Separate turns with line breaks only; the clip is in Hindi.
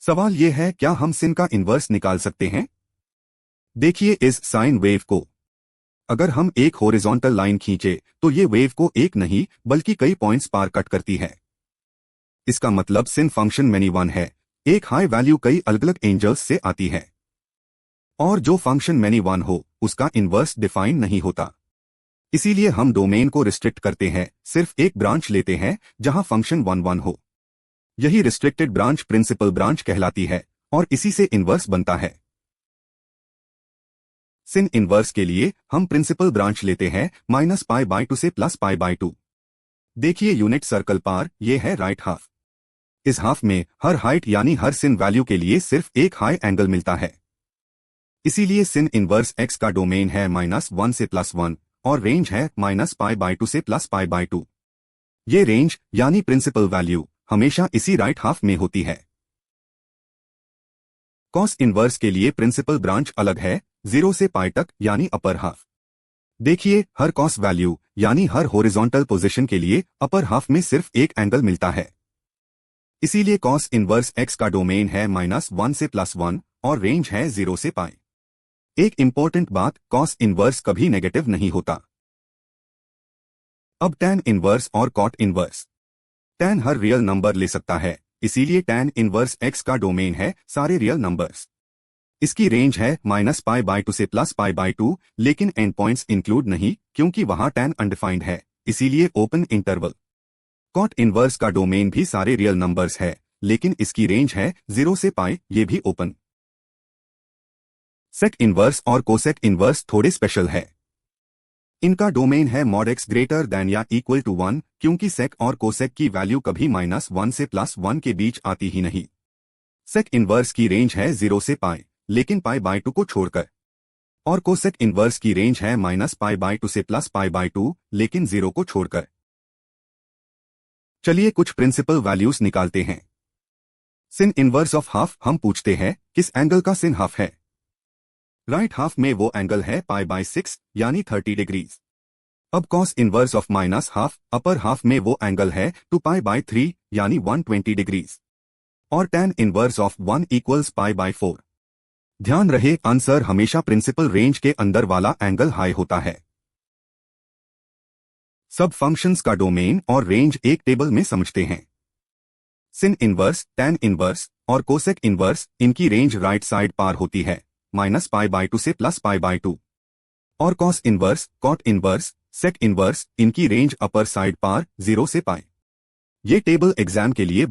सवाल ये है, क्या हम sin का इन्वर्स निकाल सकते हैं? देखिए इस साइन वेव को। अगर हम एक हॉरिजॉन्टल लाइन खींचे तो ये वेव को एक नहीं बल्कि कई पॉइंट्स पार कट करती है। इसका मतलब sin फंक्शन मैनी वन है। एक हाई वैल्यू कई अलग अलग एंजल्स से आती है। और जो फंक्शन मैनी वन हो उसका इन्वर्स डिफाइन नहीं होता। इसीलिए हम डोमेन को रिस्ट्रिक्ट करते हैं, सिर्फ एक ब्रांच लेते हैं जहां फंक्शन वन वन हो। यही रिस्ट्रिक्टेड ब्रांच प्रिंसिपल ब्रांच कहलाती है और इसी से इन्वर्स बनता है। sin इन्वर्स के लिए हम प्रिंसिपल ब्रांच लेते हैं -π/2 से +π/2। देखिए यूनिट सर्कल पार, ये है राइट हाफ। इस हाफ में हर हाइट यानी हर sin वैल्यू के लिए सिर्फ एक हाई एंगल मिलता है। इसीलिए sin इन्वर्स x का डोमेन है -1 से +1 और रेंज है -π/2 से +π/2। ये रेंज यानी प्रिंसिपल वैल्यू हमेशा इसी राइट हाफ में होती है। कॉस इन्वर्स के लिए प्रिंसिपल ब्रांच अलग है, 0 से पाई तक यानी अपर हाफ। देखिए हर कॉस वैल्यू यानी हर हॉरिजॉन्टल पोजीशन के लिए अपर हाफ में सिर्फ एक एंगल मिलता है। इसीलिए कॉस इन्वर्स x का डोमेन है -1 से +1 और रेंज है 0 से पाई। एक इंपॉर्टेंट बात, कॉस इन्वर्स कभी नेगेटिव नहीं होता। अब tan इन्वर्स और कॉट इन्वर्स। tan हर रियल नंबर ले सकता है, इसीलिए tan इन्वर्स x का डोमेन है सारे रियल नंबर्स। इसकी रेंज है -π/2 से +π/2, लेकिन एंड पॉइंट्स इंक्लूड नहीं क्योंकि वहां tan अनडिफाइंड है, इसीलिए ओपन इंटरवल। कॉट इन्वर्स का डोमेन भी सारे रियल नंबर्स है, लेकिन इसकी रेंज है 0 से पाई, ये भी ओपन। सेक इन्वर्स और कोसेक इन्वर्स थोड़े स्पेशल है। इनका डोमेन है (x ग्रेटर दैन या इक्वल टू 1), क्योंकि सेक और कोसेक की वैल्यू कभी -1 से +1 के बीच आती ही नहीं। सेक इन्वर्स की रेंज है 0 से पाई, लेकिन π/2 को छोड़कर। और कोसेक इन्वर्स की रेंज है -π/2 से +π/2, लेकिन 0 को छोड़कर। चलिए कुछ प्रिंसिपल वैल्यूज निकालते हैं। sin इन्वर्स ऑफ हाफ हम पूछते हैं किस एंगल का sin हाफ है। राइट हाफ में वो एंगल है π/6 यानी 30 डिग्रीज। अब cos inverse of minus half, upper half में वो एंगल है 2π/3 यानी 120 डिग्रीज। और tan इन्वर्स ऑफ 1 इक्वल्स π/4। ध्यान रहे आंसर हमेशा प्रिंसिपल रेंज के अंदर वाला एंगल हाई होता है। सब फंक्शंस का डोमेन और रेंज एक टेबल में समझते हैं। sin इन्वर्स, tan इन्वर्स और कोसेक इन्वर्स, इनकी रेंज राइट साइड पार होती है -π/2 से +π/2। और cos inverse, cot inverse, sec inverse, इनकी रेंज अपर साइड पार 0 से पाई। ये टेबल एग्जाम के लिए